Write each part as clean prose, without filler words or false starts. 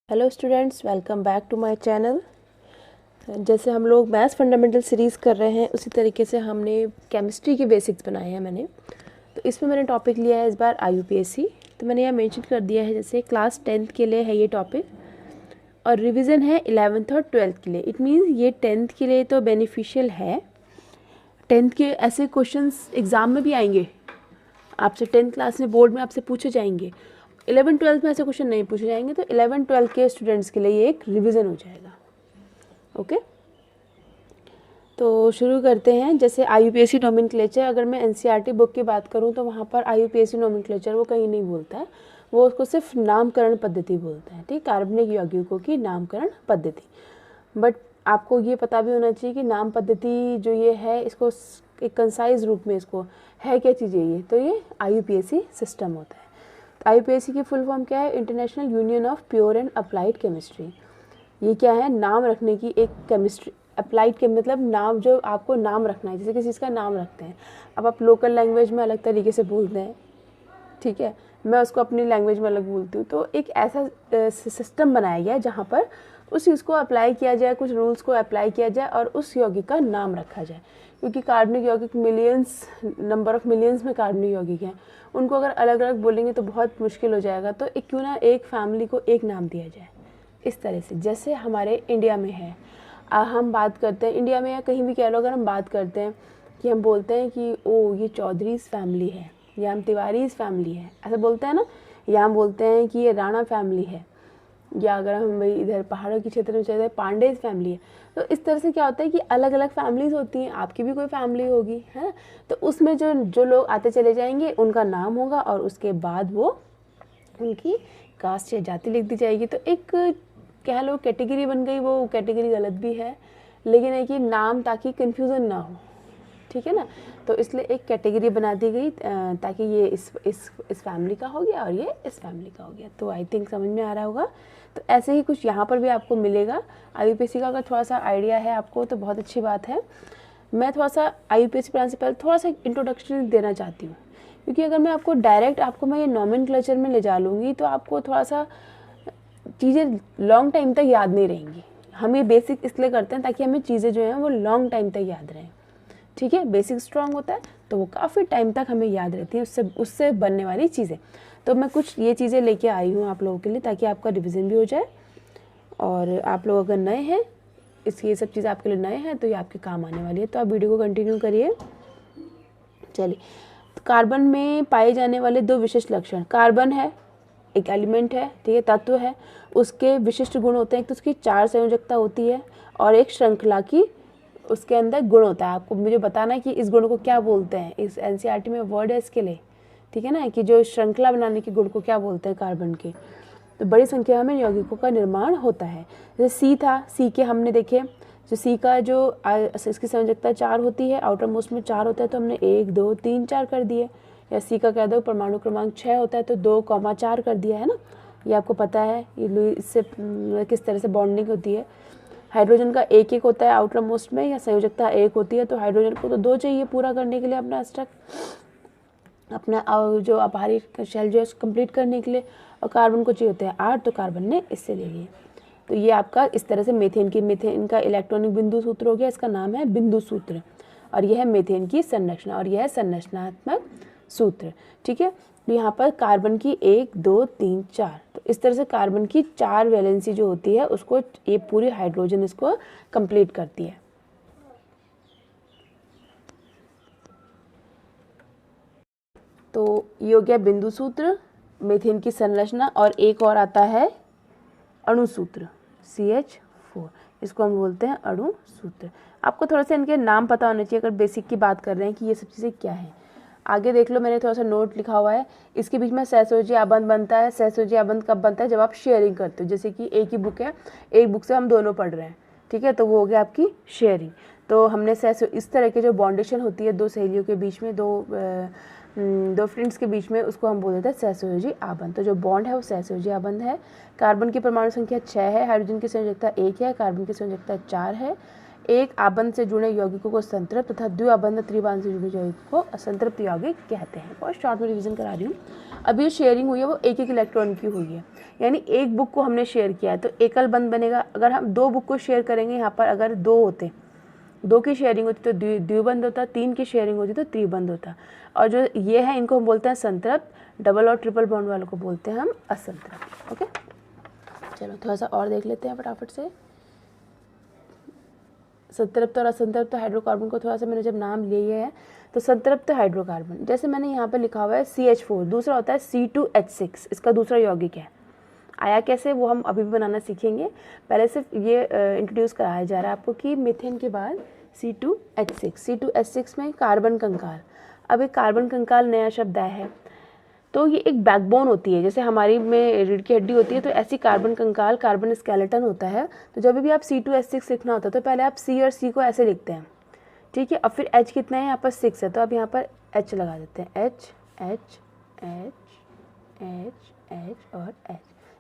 Hello students, welcome back to my channel. जैसे हम लोग मैथ्स फंडामेंटल सीरीज़ कर रहे हैं, उसी तरीके से हमने केमिस्ट्री के बेसिक्स बनाए हैं मैंने। तो इसमें मैंने टॉपिक लिया है इस बार IUPAC। तो मैंने यहाँ मेंशन कर दिया है, जैसे क्लास 10th के लिए है ये टॉपिक और रिवीजन है 11th और 12th के लिए। इट मीन्स ये 10th के लिए तो बेनिफिशियल है। 10th के ऐसे क्वेश्चंस एग्ज़ाम में भी आएंगे आपसे, 10th क्लास में बोर्ड में आपसे पूछे जाएंगे। 11th-12th में ऐसे क्वेश्चन नहीं पूछे जाएंगे, तो 11th-12th के स्टूडेंट्स के लिए ये एक रिवीजन हो जाएगा। ओके, तो शुरू करते हैं। जैसे IUPAC नोमेनक्लेचर, अगर मैं NCERT बुक की बात करूं तो वहाँ पर IUPAC नोमेनक्लेचर वो कहीं नहीं बोलता है, वो उसको सिर्फ नामकरण पद्धति बोलता है। ठीक, कार्बनिक यौगिकों की नामकरण पद्धति। बट आपको ये पता भी होना चाहिए कि नाम पद्धति जो ये है, इसको एक कंसाइज रूप में इसको है क्या चीज़ है ये, तो ये IUPAC सिस्टम होता है। IUPAC की फुल फॉर्म क्या है? International union of pure and applied chemistry. ये क्या है? नाम रखने की एक केमिस्ट्री। अप्लाइड के मतलब नाम, जो आपको नाम रखना है, जैसे किसी चीज़ का नाम रखते हैं। अब आप लोकल लैंग्वेज में अलग तरीके से बोलते हैं, ठीक है, मैं उसको अपनी लैंग्वेज में अलग बोलती हूँ। तो एक ऐसा सिस्टम बनाया गया है जहाँ पर उस चीज़ को अप्लाई किया जाए, कुछ रूल्स को अप्लाई किया जाए और उस यौगिक का नाम रखा जाए। क्योंकि कार्बनिक यौगिक मिलियंस, नंबर ऑफ मिलियंस में कार्बनिक यौगिक हैं, उनको अगर अलग अलग बोलेंगे तो बहुत मुश्किल हो जाएगा। तो एक क्यों ना एक फैमिली को एक नाम दिया जाए इस तरह से, जैसे हमारे इंडिया में है। हम बात करते हैं इंडिया में या कहीं भी कह लो, अगर हम बात करते हैं कि हम बोलते हैं कि ओ ये चौधरीज़ फैमिली है, या हम तिवारीज़ फैमिली है, ऐसा बोलते हैं ना। या हम बोलते हैं कि ये राणा फैमिली है, या अगर हम भाई इधर पहाड़ों के क्षेत्र में चले जाए पांडेज फैमिली है। तो इस तरह से क्या होता है कि अलग अलग फैमिलीज़ होती हैं, आपकी भी कोई फैमिली होगी, है ना। तो उसमें जो जो लोग आते चले जाएंगे उनका नाम होगा और उसके बाद वो उनकी कास्ट या जाति लिख दी जाएगी। तो एक कह लो कैटेगरी बन गई। वो कैटेगरी गलत भी है, लेकिन है कि नाम, ताकि कन्फ्यूज़न ना हो, ठीक है ना। तो इसलिए एक कैटेगरी बना दी गई ताकि ये इस फैमिली का हो गया और ये इस फैमिली का हो गया। तो आई थिंक समझ में आ रहा होगा। तो ऐसे ही कुछ यहाँ पर भी आपको मिलेगा। IUPAC का अगर थोड़ा सा आइडिया है आपको तो बहुत अच्छी बात है। मैं थोड़ा सा IUPAC पढ़ाने से पहले थोड़ा सा इंट्रोडक्शन देना चाहती हूँ, क्योंकि अगर मैं आपको डायरेक्ट मैं ये नोमेनक्लेचर में ले जा लूँगी तो आपको थोड़ा सा चीज़ें लॉन्ग टाइम तक याद नहीं रहेंगी। हम ये बेसिक इसलिए करते हैं ताकि हमें चीज़ें जो हैं वो लॉन्ग टाइम तक याद रहें, ठीक है। बेसिक स्ट्रांग होता है तो वो काफ़ी टाइम तक हमें याद रहती है, उससे बनने वाली चीज़ें। तो मैं कुछ ये चीज़ें लेके आई हूँ आप लोगों के लिए, ताकि आपका रिवीजन भी हो जाए। और आप लोग अगर नए हैं, ये सब चीज़ें आपके लिए नए हैं तो ये आपके काम आने वाली है। तो आप वीडियो को कंटिन्यू करिए। चलिए, तो कार्बन में पाए जाने वाले दो विशिष्ट लक्षण। कार्बन है, एक एलिमेंट है, ठीक है, तत्व है। उसके विशिष्ट गुण होते हैं, एक तो उसकी 4 संयोजकता होती है और एक श्रृंखला की उसके अंदर गुण होता है। आपको मुझे बताना है कि इस गुण को क्या बोलते हैं। इस NCERT में वर्ड है इसके लिए, ठीक है ना, कि जो श्रृंखला बनाने के गुण को क्या बोलते हैं कार्बन के। तो बड़ी संख्या में यौगिकों का निर्माण होता है। जैसे C था, C के हमने देखे, जो C का जो इसकी संयोजकता 4 होती है, आउटर मोस्ट में 4 होता है, तो हमने 1 2 3 4 कर दिए। या C का कह दो परमाणु क्रमांक 6 होता है तो 2,4 कर दिया, है ना। ये आपको पता है, ये इससे किस तरह से बॉन्डिंग होती है। हाइड्रोजन का 1 होता है आउटर मोस्ट में, या संयोजकता 1 होती है, तो हाइड्रोजन को तो 2 चाहिए पूरा करने के लिए अपना स्ट्रक, अपना जो अपहारिक शेल जो है कंप्लीट करने के लिए। और कार्बन को चाहिए होते हैं 8, तो कार्बन ने इससे ले लिए। तो ये आपका इस तरह से मीथेन का इलेक्ट्रॉनिक बिंदु सूत्र हो गया, इसका नाम है बिंदु सूत्र। और यह है मीथेन की संरचना, और यह है संरचनात्मक सूत्र, ठीक है। तो यहाँ पर कार्बन की 1 2 3 4, तो इस तरह से कार्बन की 4 वैलेंसी जो होती है उसको ये पूरी हाइड्रोजन इसको कंप्लीट करती है। तो ये हो गया बिंदु सूत्र, मीथेन की संरचना, और एक और आता है अणु सूत्र CH4, इसको हम बोलते हैं अणु सूत्र। आपको थोड़ा सा इनके नाम पता होना चाहिए अगर बेसिक की बात कर रहे हैं कि ये सब चीज़ें क्या हैं। आगे देख लो, मैंने थोड़ा सा नोट लिखा हुआ है। इसके बीच में सहसंयोजी आबंध बनता है। सहसंयोजी आबंध कब बनता है? जब आप शेयरिंग करते हो। जैसे कि एक ही बुक है, एक बुक से हम दोनों पढ़ रहे हैं, ठीक है, तो वो हो गया आपकी शेयरिंग। तो हमने इस तरह के जो बॉन्डेशन होती है दो सहेलियों के बीच में, दो फ्रेंड्स के बीच में, उसको हम बोलते हैं सहसंयोजी आबंध। तो जो बॉन्ड है वो सहसंयोजी आबंध है। कार्बन की परमाणु संख्या 6 है, हाइड्रोजन की संयोजकता 1 है, कार्बन की संयोजकता 4 है। एक आबंध से जुड़े यौगिकों को संतृप्त तथा द्विआबंध त्रिआबंध से जुड़े यौगिकों को असंतृप्त यौगिक कहते हैं। बहुत शॉर्ट में रिवीजन करा रही हूँ। अभी जो शेयरिंग हुई है वो एक इलेक्ट्रॉन की हुई है, यानी एक बुक को हमने शेयर किया है तो एकल बंध बनेगा। अगर हम 2 बुक को शेयर करेंगे, यहाँ पर अगर 2 होते, 2 की शेयरिंग होती तो द्विबंध होता, 3 की शेयरिंग होती तो त्रिबंध होता। और जो ये है इनको हम बोलते हैं संतृप्त, डबल और ट्रिपल बॉन्ड वालों को बोलते हैं हम असंतृप्त। ओके, चलो थोड़ा सा और देख लेते हैं फटाफट से। संतृप्त और असंतृप्त हाइड्रोकार्बन को थोड़ा सा मैंने जब नाम लिए है तो संतृप्त हाइड्रोकार्बन जैसे मैंने यहाँ पर लिखा हुआ है CH4, दूसरा होता है C2H6, इसका दूसरा यौगिक है। आया कैसे वो हम अभी भी बनाना सीखेंगे, पहले सिर्फ ये इंट्रोड्यूस कराया जा रहा है आपको कि मीथेन के बाद C2H6 में कार्बन कंकाल। अब एक कार्बन कंकाल नया शब्द आया है, तो ये एक बैकबोन होती है, जैसे हमारी में रीढ़ की हड्डी होती है तो ऐसी कार्बन कंकाल, कार्बन स्केलेटन होता है। तो जब भी आप C2H6 लिखना होता है तो पहले आप C और C को ऐसे लिखते हैं, ठीक है। और फिर H कितना है, यहाँ पर 6 है तो अब यहाँ पर H लगा देते हैं, H H H H H और H,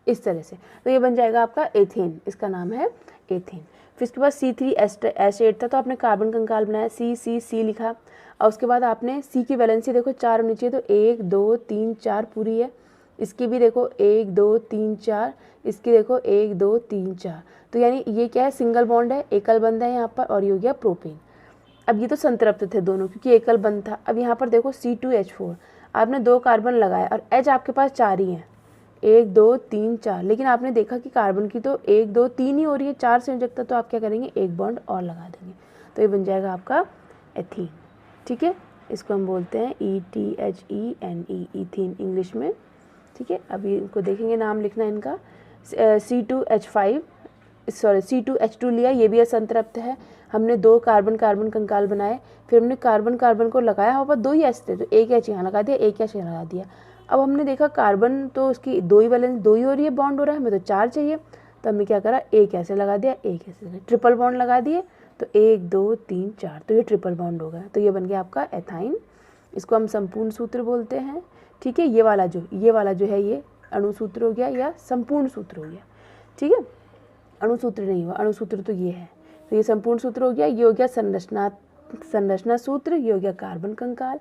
इस तरह से। तो ये बन जाएगा आपका एथेन, इसका नाम है एथेन। फिर इसके बाद C3H8 था तो आपने कार्बन कंकाल बनाया, C लिखा। और उसके बाद आपने C की वैलेंसी देखो 4 होनी चाहिए तो 1 2 3 4 पूरी है। इसकी भी देखो 1 2 3 4, इसकी देखो 1 2 3 4। तो यानी ये क्या है, सिंगल बॉन्ड है, एकल बंध है यहाँ पर, और ये हो गया प्रोपेन। अब ये तो संतृप्त थे दोनों क्योंकि एकल बंध था। अब यहाँ पर देखो C2H4, आपने 2 कार्बन लगाया और H आपके पास 4 ही हैं, 1 2 3 4, लेकिन आपने देखा कि कार्बन की तो 1 2 3 ही हो रही है, 4 संयोजकता, तो आप क्या करेंगे, एक बॉन्ड और लगा देंगे, तो ये बन जाएगा आपका एथीन। ठीक है, इसको हम बोलते हैं ETHENE, इथीन इंग्लिश में। ठीक है, अभी इनको देखेंगे, नाम लिखना इनका। C2H2 लिया, ये भी असंतृप्त है। हमने 2 कार्बन कार्बन कंकाल बनाए, फिर हमने कार्बन कार्बन को लगाया, वहाँ पर 2 ही एच थे तो एक एच यहाँ लगा दिया, एक एच यहाँ लगा दिया। अब हमने देखा कार्बन तो उसकी 2 ही वैलेंस 2 ही हो रही है, बॉन्ड हो रहा है, हमें तो 4 चाहिए, तो हमने क्या करा, एक ऐसे लगा दिया, एक ऐसे, ट्रिपल बॉन्ड लगा दिए, तो 1 2 3 4, तो ये ट्रिपल बॉन्ड हो गया, तो ये बन गया आपका एथाइन। इसको हम संपूर्ण सूत्र बोलते हैं। ठीक है, ये वाला जो है ये अणुसूत्र हो गया या संपूर्ण सूत्र हो गया। ठीक है, अणुसूत्र नहीं हुआ, अणुसूत्र तो ये है, तो ये संपूर्ण सूत्र हो गया। ये हो गया संरचना सूत्र, ये हो गया कार्बन कंकाल,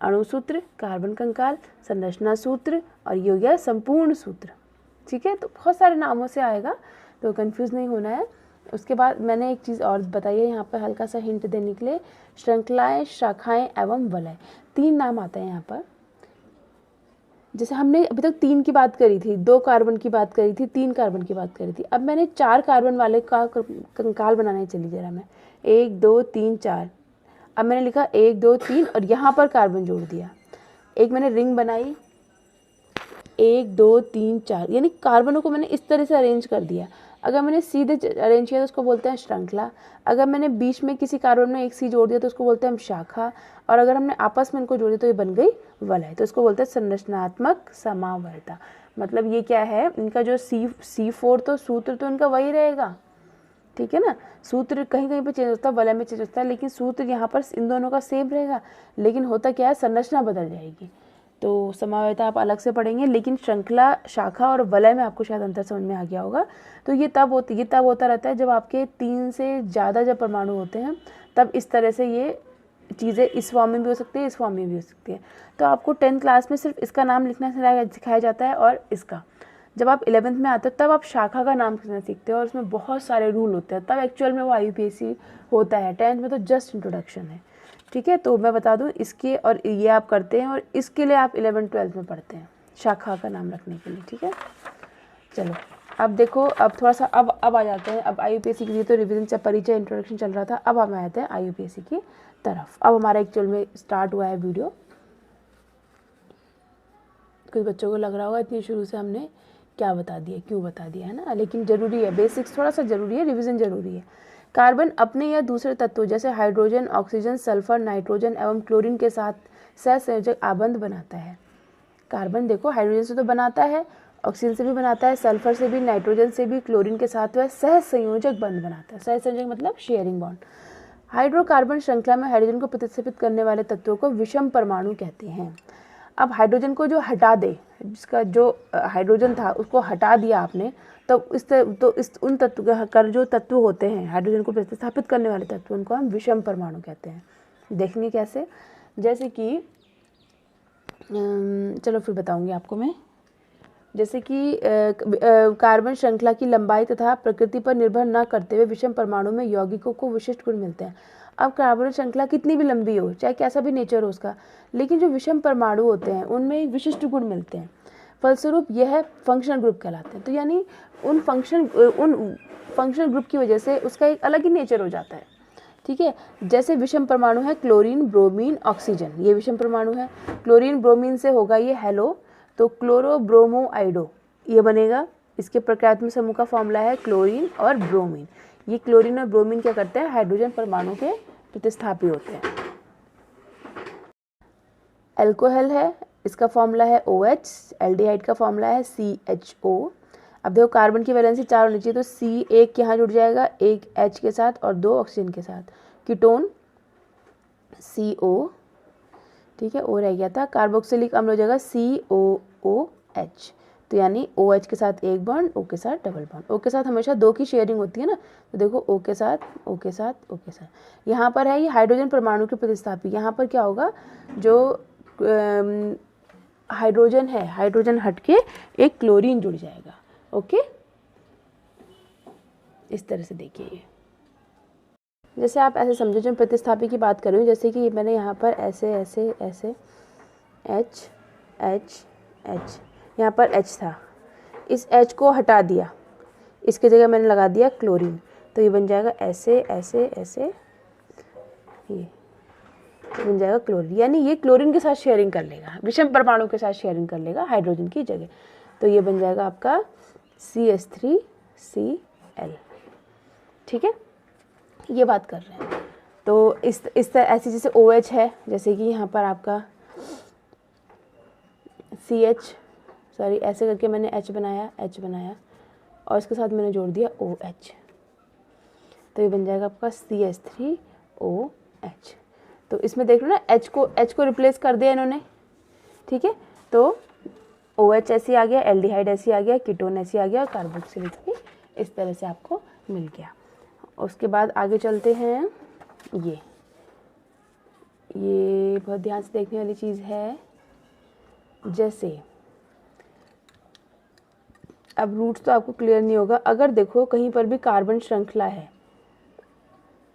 अणुसूत्र, कार्बन कंकाल, संरचना सूत्र, और ये हो गया संपूर्ण सूत्र। ठीक है, तो बहुत सारे नामों से आएगा तो कंफ्यूज नहीं होना है। उसके बाद मैंने एक चीज़ और बताई है यहाँ पर, हल्का सा हिंट देने के लिए, श्रृंखलाएं, शाखाएं एवं वलय, 3 नाम आता है यहाँ पर। जैसे हमने अभी तक 3 की बात करी थी, 2 कार्बन की बात करी थी, 3 कार्बन की बात करी थी। अब मैंने 4 कार्बन वाले का कंकाल बनाने चली जरा मैं, 1 2 3 4। अब मैंने लिखा 1 2 3 और यहाँ पर कार्बन जोड़ दिया, एक मैंने रिंग बनाई, 1 2 3 4, यानी कार्बनों को मैंने इस तरह से अरेंज कर दिया। अगर मैंने सीधे अरेंज किया तो उसको बोलते हैं श्रृंखला। अगर मैंने बीच में किसी कार्बन में एक सी जोड़ दिया तो उसको बोलते हैं हम शाखा। और अगर हमने आपस में इनको जोड़ दिया तो ये बन गई वलय, तो इसको बोलते हैं संरचनात्मक समावरता। मतलब ये क्या है, इनका जो C4 तो सूत्र तो इनका वही रहेगा, ठीक है ना, सूत्र कहीं कहीं पे चेंज होता है, वलय में चेंज होता है, लेकिन सूत्र यहाँ पर इन दोनों का सेम रहेगा। लेकिन होता क्या है, संरचना बदल जाएगी। तो समावयता आप अलग से पढ़ेंगे, लेकिन श्रृंखला, शाखा और वलय में आपको शायद अंतर समझ में आ गया होगा। तो ये तब होता रहता है जब आपके 3 से ज़्यादा जब परमाणु होते हैं, तब इस तरह से ये चीज़ें इस फॉर्म में भी हो सकती है, इस फॉर्म में भी हो सकती है। तो आपको 10th क्लास में सिर्फ इसका नाम लिखना सिखाया जाता है, और इसका जब आप 11th में आते हो तब आप शाखा का नाम लिखना सीखते हो, और उसमें बहुत सारे रूल होते हैं, तब एक्चुअल में वो IUPAC होता है। 10th में तो जस्ट इंट्रोडक्शन है। ठीक है, तो मैं बता दूं इसके, और ये आप करते हैं, और इसके लिए आप 11th-12th में पढ़ते हैं शाखा का नाम रखने के लिए। ठीक है, चलो अब देखो, अब थोड़ा सा अब आ जाते हैं। अब IUPAC के लिए तो रिविजन से परिचय, इंट्रोडक्शन चल रहा था, अब हम आते हैं IUPAC की तरफ। अब हमारा एक्चुअल में स्टार्ट हुआ है वीडियो। कुछ बच्चों को लग रहा होगा इतनी शुरू से हमने क्या बता दिया, क्यों बता दिया, है ना, लेकिन ज़रूरी है, बेसिक्स थोड़ा सा ज़रूरी है, रिविज़न ज़रूरी है। कार्बन अपने या दूसरे तत्वों जैसे हाइड्रोजन, ऑक्सीजन, सल्फर, नाइट्रोजन एवं क्लोरीन के साथ सहसंयोजक आबंध बनाता है। कार्बन देखो हाइड्रोजन से तो बनाता है, ऑक्सीजन से भी बनाता है, सल्फर से भी, नाइट्रोजन से भी, क्लोरीन के साथ वह सहसंयोजक बंध बनाता है। सहसंयोजक मतलब शेयरिंग बॉन्ड। हाइड्रोकार्बन श्रृंखला में हाइड्रोजन को प्रतिस्थापित करने वाले तत्वों को विषम परमाणु कहते हैं। अब हाइड्रोजन को जो हटा दे, जिसका जो हाइड्रोजन था उसको हटा दिया आपने, उन तत्व कर जो तत्व होते हैं हाइड्रोजन को प्रतिस्थापित करने वाले तत्व, उनको हम विषम परमाणु कहते हैं। देखेंगे कैसे, जैसे कि चलो फिर बताऊंगी आपको मैं। जैसे कि कार्बन श्रृंखला की लंबाई तथा प्रकृति पर निर्भर न करते हुए विषम परमाणु में यौगिकों को विशिष्ट गुण मिलते हैं। अब कार्बन श्रृंखला कितनी भी लंबी हो, चाहे कैसा भी नेचर हो उसका, लेकिन जो विषम परमाणु होते हैं उनमें विशिष्ट गुण मिलते हैं, फलस्वरूप यह फंक्शनल ग्रुप कहलाते हैं। तो यानी उन फंक्शनल ग्रुप की वजह से उसका एक अलग ही नेचर हो जाता है। ठीक है, जैसे विषम परमाणु है क्लोरीन, ब्रोमीन, ऑक्सीजन, ये विषम परमाणु है। क्लोरीन ब्रोमीन से होगा ये हेलो, तो क्लोरो ब्रोमो आइडो ये बनेगा। इसके प्रकारात्मक समूह का फॉर्मूला है क्लोरीन और ब्रोमीन। ये क्लोरीन और ब्रोमीन क्या करते हैं, हाइड्रोजन परमाणु के प्रतिस्थापी होते हैं। एल्कोहल है, इसका फॉर्मूला है OH, एल्डिहाइड का फॉर्मूला है CHO। अब देखो कार्बन की वैलेंसी 4 होनी चाहिए, तो C एक यहाँ जुड़ जाएगा, एक H के साथ और 2 ऑक्सीजन के साथ। कीटोन CO, ठीक है, O रह गया था। कार्बोक्सिलिक अम्ल हो जाएगा COOH, तो यानी OH के साथ एक बॉन्ड, O के साथ डबल बॉन्ड। O के साथ हमेशा 2 की शेयरिंग होती है ना, तो देखो O के साथ, O के साथ, O के साथ। यहाँ पर है ये हाइड्रोजन परमाणु के प्रतिस्थापी। यहाँ पर क्या होगा, जो हाइड्रोजन है, हाइड्रोजन हट के एक क्लोरीन जुड़ जाएगा। ओके, इस तरह से देखिए ये। जैसे आप ऐसे समझो, जब प्रतिस्थापी की बात कर रही हूँ, जैसे कि मैंने यहाँ पर ऐसे ऐसे ऐसे H H H, यहाँ पर H था, इस H को हटा दिया, इसके जगह मैंने लगा दिया क्लोरीन, तो ये बन जाएगा ऐसे ऐसे ऐसे, ये बन जाएगा क्लोरीन। यानी ये क्लोरीन के साथ शेयरिंग कर लेगा, विषम परमाणु के साथ शेयरिंग कर लेगा हाइड्रोजन की जगह, तो ये बन जाएगा आपका CH3Cl। ठीक है, ये बात कर रहे हैं। तो इस तरह ऐसे जैसे OH है, जैसे कि यहाँ पर आपका ऐसे करके मैंने H बनाया और इसके साथ मैंने जोड़ दिया OH, तो ये बन जाएगा आपका CH3OH। तो इसमें देख लो ना, H को रिप्लेस कर दिया इन्होंने। ठीक है, तो OH ऐसे आ गया, एल्डिहाइड ऐसे आ गया, कीटोन ऐसे आ गया और कार्बोक्सिलिक भी इस तरह से आपको मिल गया। उसके बाद आगे चलते हैं। ये बहुत ध्यान से देखने वाली चीज़ है। जैसे अब रूट्स तो आपको क्लियर नहीं होगा, अगर देखो कहीं पर भी कार्बन श्रृंखला है,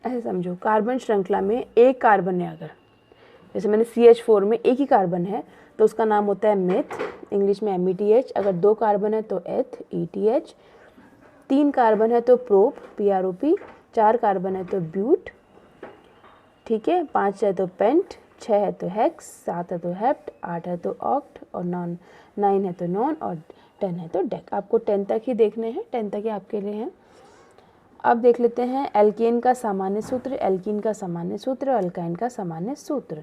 ऐसे समझो कार्बन श्रृंखला में एक कार्बन है, अगर जैसे मैंने CH4 में एक ही कार्बन है तो उसका नाम होता है मेथ, इंग्लिश में METH। अगर 2 कार्बन है तो एथ, ETH। 3 कार्बन है तो प्रोप, PROP। 4 कार्बन है तो ब्यूट, ठीक है। 5 है तो पेंट, 6 है तो हेक्स, 7 है तो हेप्ट, 8 है तो ऑक्ट और 9 है तो नॉन और 10 है तो डेक। आपको 10 तक ही देखने हैं, 10 तक ही आपके लिए हैं। अब देख लेते हैं एल्केन का सामान्य सूत्र, एल्कीन का सामान्य सूत्र और अल्काइन का सामान्य सूत्र।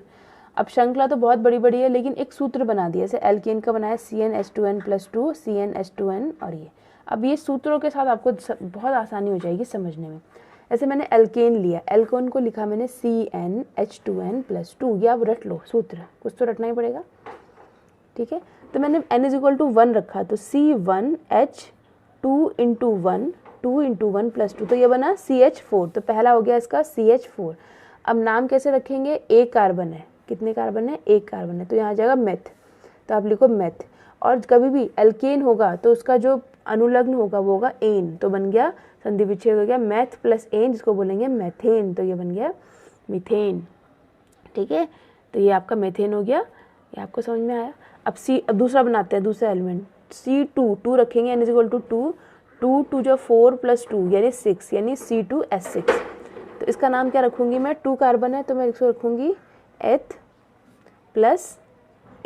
अब श्रृंखला तो बहुत बड़ी बड़ी है, लेकिन एक सूत्र बना दिया। जैसे एल्केन का बनाया CnH2n+2 CnH2n, और ये अब ये सूत्रों के साथ आपको बहुत आसानी हो जाएगी समझने में। ऐसे मैंने एल्केन लिया, एल्कोन को लिखा मैंने CnH2n+2, या आप रट लो सूत्र, कुछ तो रटना ही पड़ेगा, ठीक है। तो मैंने n=1 रखा, तो C1H2 × 1, 2 × 1+2, तो ये बना CH4। तो पहला हो गया इसका CH4। अब नाम कैसे रखेंगे, एक कार्बन है, कितने कार्बन है, एक कार्बन है, तो यहाँ आ जाएगा मेथ, तो आप लिखो मेथ। और कभी भी एल्केन होगा तो उसका जो अनुलग्न होगा वो होगा एन, तो बन गया संधि विच्छेद हो गया मेथ प्लस एन, जिसको बोलेंगे मेथेन, तो ये बन गया मीथेन, ठीक है। तो ये आपका मेथेन हो गया, ये आपको समझ में आया। अब दूसरा बनाते हैं, दूसरा एलिमेंट C2 रखेंगे, n=2, 2 2 जो 4 + 2 यानी 6, यानी C2H6। तो इसका नाम क्या रखूँगी मैं, 2 कार्बन है तो मैं इसको रखूँगी एथ प्लस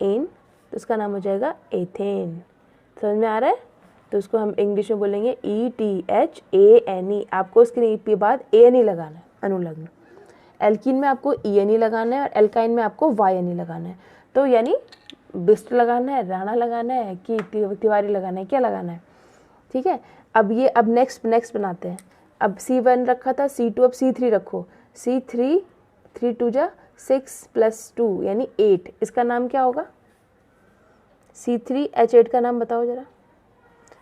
एन, तो इसका नाम हो जाएगा एथेन। समझ में आ रहा है, तो उसको हम इंग्लिश में बोलेंगे ETHANE। आपको इसके बाद ANE लगाना है, अनुलग्न। एल्कीन में आपको ENE लगाना है और एल्काइन में आपको YNE लगाना है। तो यानी बिस्ट लगाना है, राणा लगाना है कि तिवारी लगाना है, क्या लगाना है, ठीक है। अब नेक्स्ट बनाते हैं। अब C1 रखा था, C2 अब C3 रखो, C3 3 2 जा 6 + 2 यानी 8, इसका नाम क्या होगा, C3H8 का नाम बताओ जरा,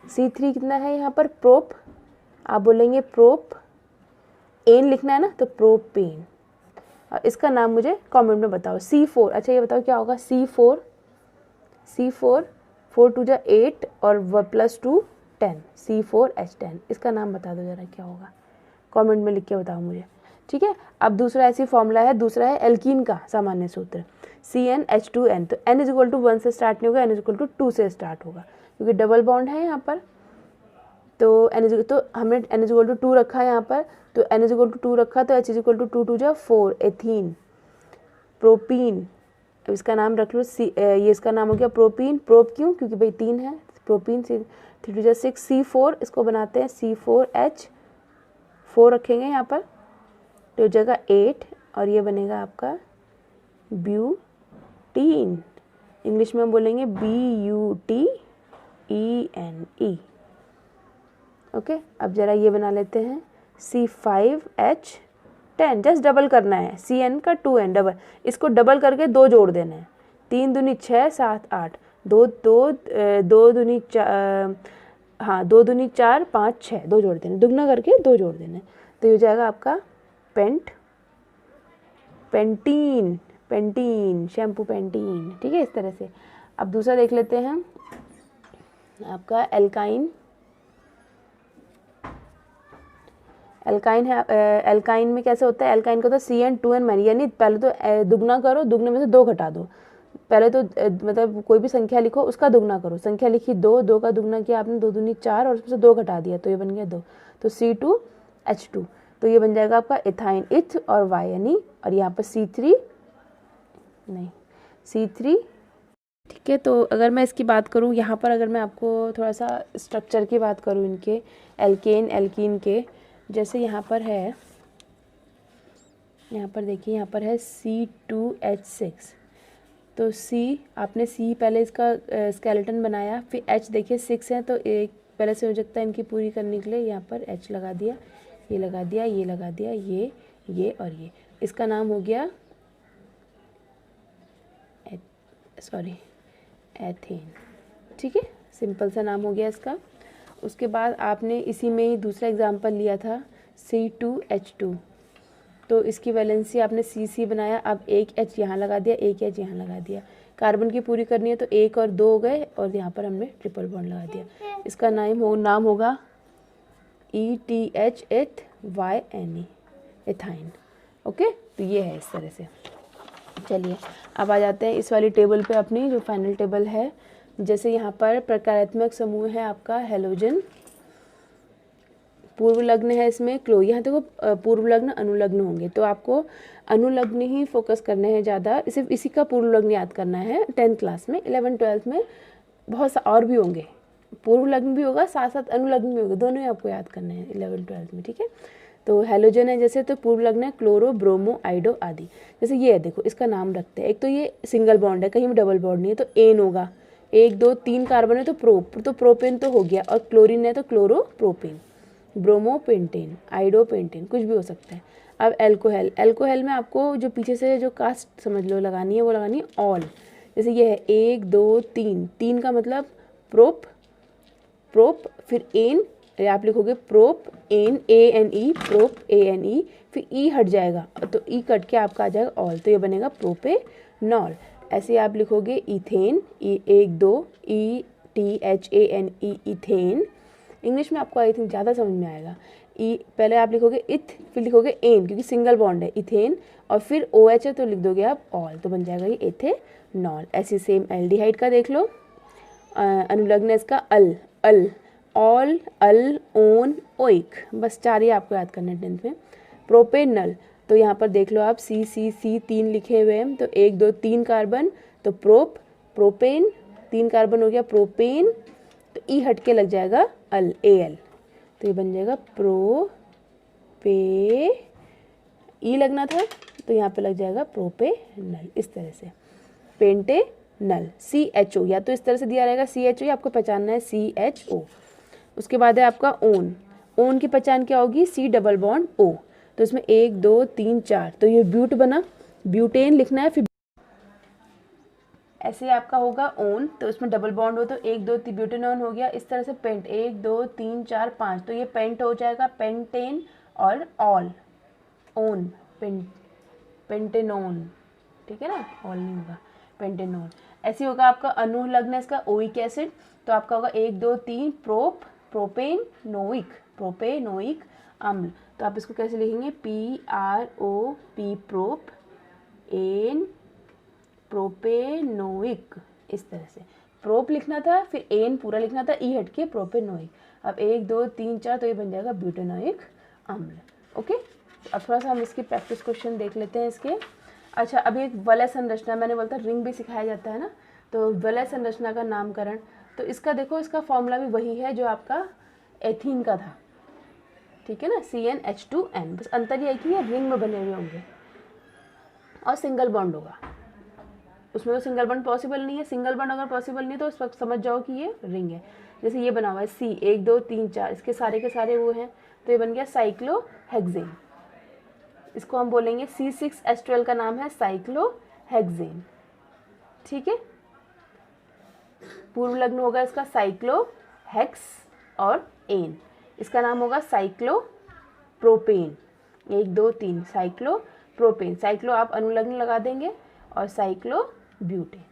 C3 कितना है यहाँ पर, प्रोप, आप बोलेंगे प्रोप, एन लिखना है ना तो प्रोपेन। और इसका नाम मुझे कमेंट में बताओ। C4, अच्छा ये बताओ क्या होगा, C4, 4 2 जा 8 और +2 10, C4H10, इसका नाम बता दो जरा क्या होगा, कमेंट में लिख के बताओ मुझे, ठीक है। अब दूसरा ऐसी फॉर्मूला है, दूसरा है एल्कीन का सामान्य सूत्र, CnH2n। तो n = 1 से स्टार्ट नहीं होगा, n = 2 से स्टार्ट होगा, क्योंकि डबल बॉन्ड है यहाँ पर। तो तो हमने n = 2 रखा है यहाँ पर, तो n = 2 रखा तो H = 2 2 जा 4, एथीन, प्रोपीन, इसका नाम रख लो ये इसका नाम हो गया प्रोपीन। प्रोप क्यों, क्योंकि भाई 3 है, प्रोपीन। 3 2 जा 6, C4, इसको बनाते हैं C4H4 रखेंगे यहाँ पर, तो जगह 8 और ये बनेगा आपका ब्यूटीन, इंग्लिश में हम बोलेंगे BUTENE। ओके, अब जरा ये बना लेते हैं C5H10, जस्ट डबल करना है, CN का 2N डबल, इसको डबल करके 2 जोड़ देना है, 3 दूनी 6 7 8, 2 दूनी 4 5 6, 2 जोड़ देना, दुगना करके 2 जोड़ देना, तो ये हो जाएगा आपका पेंटीन, शैम्पू पेंटीन, ठीक है, इस तरह से। अब दूसरा देख लेते हैं आपका एल्काइन है। एल्काइन में कैसे होता है, एल्काइन का तो CN2N, यानी पहले तो दुगना करो, दुगने में से 2 घटा दो, पहले तो मतलब कोई भी संख्या लिखो उसका दुगना करो, संख्या लिखी 2 का दुगना किया आपने, 2 दूनी 4 और उसमें से 2 घटा दिया तो ये बन गया 2, तो C2H2, तो ये बन जाएगा आपका इथाइन, इथ और वाई यानी, और यहाँ पर C3, ठीक है। तो अगर मैं इसकी बात करूँ यहाँ पर, अगर मैं आपको थोड़ा सा स्ट्रक्चर की बात करूँ इनके एल्कीन के, जैसे यहाँ पर है, यहाँ पर देखिए, यहाँ पर है C2H6, तो C, आपने C पहले इसका स्केलेटन बनाया, फिर H देखिए 6 है, तो एक पहले से हो सकता है इनकी पूरी करने के लिए यहाँ पर H लगा दिया, ये लगा दिया, ये लगा दिया, ये और ये, इसका नाम हो गया एथेन, ठीक है, सिंपल सा नाम हो गया इसका। उसके बाद आपने इसी में ही दूसरा एग्जांपल लिया था C2H2, तो इसकी वैलेंसी आपने CC बनाया, अब एक H यहाँ लगा दिया, एक H यहाँ लगा दिया, कार्बन की पूरी करनी है तो 1 और 2 हो गए, और यहाँ पर हमने ट्रिपल बॉन्ड लगा दिया, इसका नाम होगा ETHYNE, एथाइन। ओके, तो ये है इस तरह से। चलिए अब आ जाते हैं इस वाली टेबल पे, अपनी जो फाइनल टेबल है। जैसे यहाँ पर प्रकारात्मक समूह है आपका हेलोजन, पूर्व लग्न है इसमें यहाँ देखो पूर्व लग्न अनुलग्न होंगे, तो आपको अनुलग्न ही फोकस करने हैं ज़्यादा, सिर्फ इसी का पूर्व लग्न याद करना है 10th क्लास में। 11th 12th में बहुत सा और भी होंगे, पूर्व लग्न भी होगा, साथ साथ अनुलग्न भी होगा, दोनों ही आपको याद करने हैं 11th 12th में, ठीक है। तो हेलोजन है जैसे, तो पूर्व लग्न है क्लोरो, ब्रोमो, आइडो आदि। जैसे ये है, देखो इसका नाम रखते हैं, एक तो ये सिंगल बॉन्ड है, कहीं भी डबल बॉन्ड नहीं है, तो एन होगा, 1 2 3 कार्बन है तो प्रोपेन तो हो गया, और क्लोरीन है तो chloro propane, bromo pentane, आइडो pentane, कुछ भी हो सकता है। अब एल्कोहल में आपको जो पीछे से जो कास्ट समझ लो लगानी है, वो लगानी है ऑल। जैसे ये है 1 2 3 का मतलब प्रोप, फिर एन, आप लिखोगे propane, ANE, prop ANE, फिर ई हट जाएगा तो ई कट के आपका आ जाएगा ऑल, तो ये बनेगा प्रोपेनॉल। ऐसे आप लिखोगे इथेन, 1 2 ETHANE, इथेन, इंग्लिश में आपको आई थिंक ज़्यादा समझ में आएगा। पहले आप लिखोगे इथ, फिर लिखोगे एन क्योंकि सिंगल बॉन्ड है, इथेन, और फिर OH है तो लिख दोगे आप ऑल, तो बन जाएगा ये एथेनॉल। ऐसे सेम एल्डिहाइड का देख लो, अनुलग्न इसका ऑल, अल, ओन, ओइक, बस 4 ही आपको याद करना है 10th में। प्रोपेनल, तो यहाँ पर देख लो आप C 3 लिखे हुए हैं, तो 1 2 3 कार्बन, तो प्रोपेन, 3 कार्बन हो गया प्रोपेन, तो ई हट के लग जाएगा AL, तो ये बन जाएगा ई लगना था तो यहाँ पे लग जाएगा प्रोपेनल, इस तरह से। पेंटेनल, CHO, या तो इस तरह से दिया रहेगा CHO, या आपको पहचानना है CHO। उसके बाद है आपका ओन की पहचान क्या होगी, C डबल बॉन्ड O, तो इसमें 1 2 3 4, तो ये ब्यूट बना, ब्यूटेन लिखना है, फिर ऐसे आपका होगा ओन, तो उसमें डबल बॉन्ड हो तो 1 2 3 ब्यूटेनॉन हो गया। इस तरह से पेंट 1 2 3 4 5, तो ये पेंट हो जाएगा पेंटेन और ऑल ओन पेंटेनोन, ठीक है ना, ऑल नहीं होगा पेंटेनोन। ऐसे होगा आपका अनुलग्न इसका ओइक एसिड, तो आपका होगा 1 2 3 प्रोपेनोइक अम्ल। तो आप इसको कैसे लिखेंगे, PROP प्रोप एन प्रोपेनोइक, इस तरह से प्रोप लिखना था, फिर एन पूरा लिखना था, ई हट के प्रोपेनोइक। अब 1 2 3 4 तो ये बन जाएगा ब्यूटेनोइक अम्ल। ओके, अब थोड़ा सा हम इसकी प्रैक्टिस क्वेश्चन देख लेते हैं इसके। अच्छा, अभी एक वलय संरचना, मैंने बोलता रिंग भी सिखाया जाता है ना, तो वलय संरचना का नामकरण, तो इसका देखो, इसका फॉर्मूला भी वही है जो आपका एथीन का था, ठीक है ना, CnH2n, बस अंतर ये है कि ये रिंग में बने हुए होंगे और सिंगल बॉन्ड होगा, उसमें तो सिंगल बॉन्ड पॉसिबल नहीं है। सिंगल बॉन्ड अगर पॉसिबल नहीं है तो उस वक्त समझ जाओ कि ये रिंग है। जैसे ये बना हुआ है C 1 2 3 4, इसके सारे के सारे वो हैं, तो ये बन गया साइक्लोहेक्सेन। इसको हम बोलेंगे C6H12 का नाम है साइक्लोहेक्सेन, ठीक है। पूर्व लग्न होगा इसका साइक्लोहेक्स और एन, इसका नाम होगा साइक्लोप्रोपेन। 1 2 3 साइक्लोप्रोपेन, साइक्लो आप अनुलग्न लगा देंगे और साइक्लोब्यूटेन,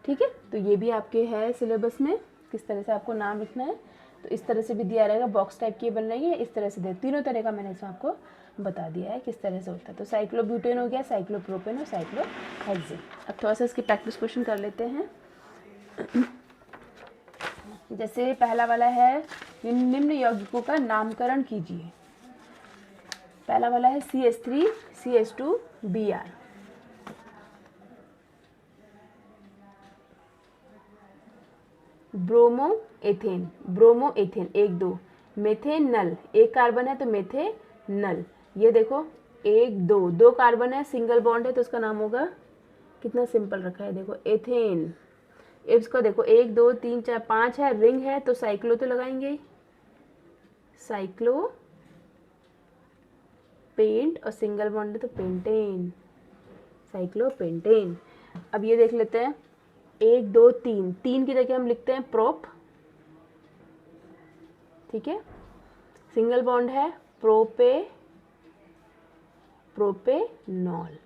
ठीक है। तो ये भी आपके है सिलेबस में, किस तरह से आपको नाम लिखना है, तो इस तरह से भी दिया रहेगा, बॉक्स टाइप की बन रही है, इस तरह से दे, तीनों तरह का मैंने इसमें आपको बता दिया है किस तरह से होता है। तो साइक्लोब्यूटेन हो गया, साइक्लोप्रोपेन और साइक्लोहेक्सेन। अब थोड़ा सा इसकी प्रैक्टिस क्वेश्चन कर लेते हैं। जैसे पहला वाला है, निम्न यौगिकों का नामकरण कीजिए। पहला वाला है CH3 CH2 Br, bromo ethane 1 2, मेथेनल, एक कार्बन है तो मेथेनल, ये देखो 1 2 2 कार्बन है, सिंगल बॉन्ड है, तो उसका नाम होगा, कितना सिंपल रखा है देखो, एथेन। इसका देखो 1 2 3 4 5 है, रिंग है तो साइक्लो तो लगाएंगे, साइक्लो पेंट, और सिंगल बॉन्ड है तो पेंटेन, साइक्लोपेंटेन। अब ये देख लेते हैं 1 2 3, 3 की जगह हम लिखते हैं प्रोप, ठीक है, सिंगल बॉन्ड है प्रोपेनॉल,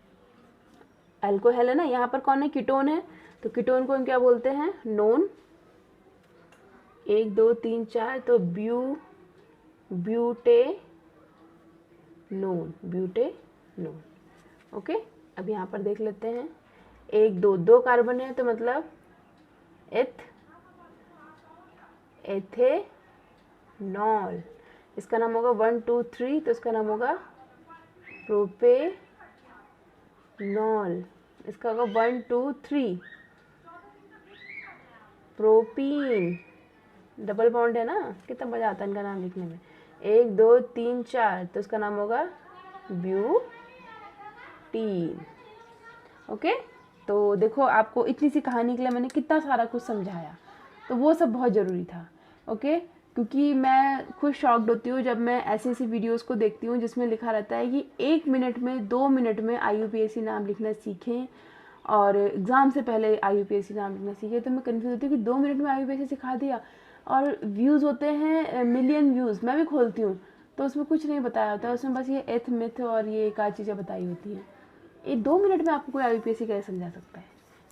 अल्कोहल है ना, यहाँ पर कौन है, कीटोन है, तो कीटोन को हम क्या बोलते हैं, नोन। 1 2 3 4 तो ब्यूटेनोन, ओके। अब यहाँ पर देख लेते हैं 1 2 2 कार्बन है तो मतलब एथेनॉल, इसका नाम होगा 1 2 3, तो इसका नाम होगा प्रोपेनॉल, इसका होगा 1 2 3 प्रोपीन, डबल बॉन्ड है ना, कितना मजा आता है इनका नाम लिखने में। 1 2 3 4, तो इसका नाम होगा ब्यूटीन, ओके। तो देखो, आपको इतनी सी कहानी के लिए मैंने कितना सारा कुछ समझाया, तो वो सब बहुत ज़रूरी था, ओके। क्योंकि मैं खुद शॉक्ड होती हूँ जब मैं ऐसी ऐसी वीडियोस को देखती हूँ जिसमें लिखा रहता है कि 1 मिनट में 2 मिनट में IUPAC नाम लिखना सीखें, और एग्ज़ाम से पहले IUPAC नाम लिखना सीखें। तो मैं कन्फ्यूज होती हूँ कि 2 मिनट में IUPAC सिखा दिया, और व्यूज़ होते हैं मिलियन व्यूज़, मैं भी खोलती हूँ तो उसमें कुछ नहीं बताया होता है, उसमें बस ये एथ मिथ और ये एक आध चीज़ें बताई होती हैं। ये 2 मिनट में आपको कोई IUPAC कैसे समझा सकता है,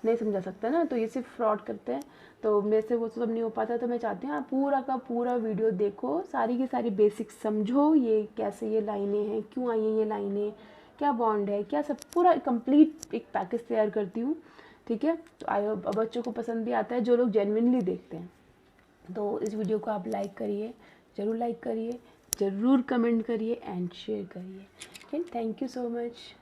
नहीं समझा सकता ना, तो ये सिर्फ फ्रॉड करते हैं। तो मेरे से वो सब नहीं हो पाता, तो मैं चाहती हूँ आप पूरा का पूरा वीडियो देखो, सारी की सारी बेसिक्स समझो, ये कैसे ये लाइनें हैं, क्यों आई हैं ये लाइनें, क्या बॉन्ड है, क्या सब पूरा कंप्लीट एक पैकेज तैयार करती हूँ, ठीक है। तो आई होप बच्चों को पसंद भी आता है, जो लोग जेन्युइनली देखते हैं। तो इस वीडियो को आप लाइक करिए, ज़रूर लाइक करिए, ज़रूर कमेंट करिए एंड शेयर करिए। Thank you so much.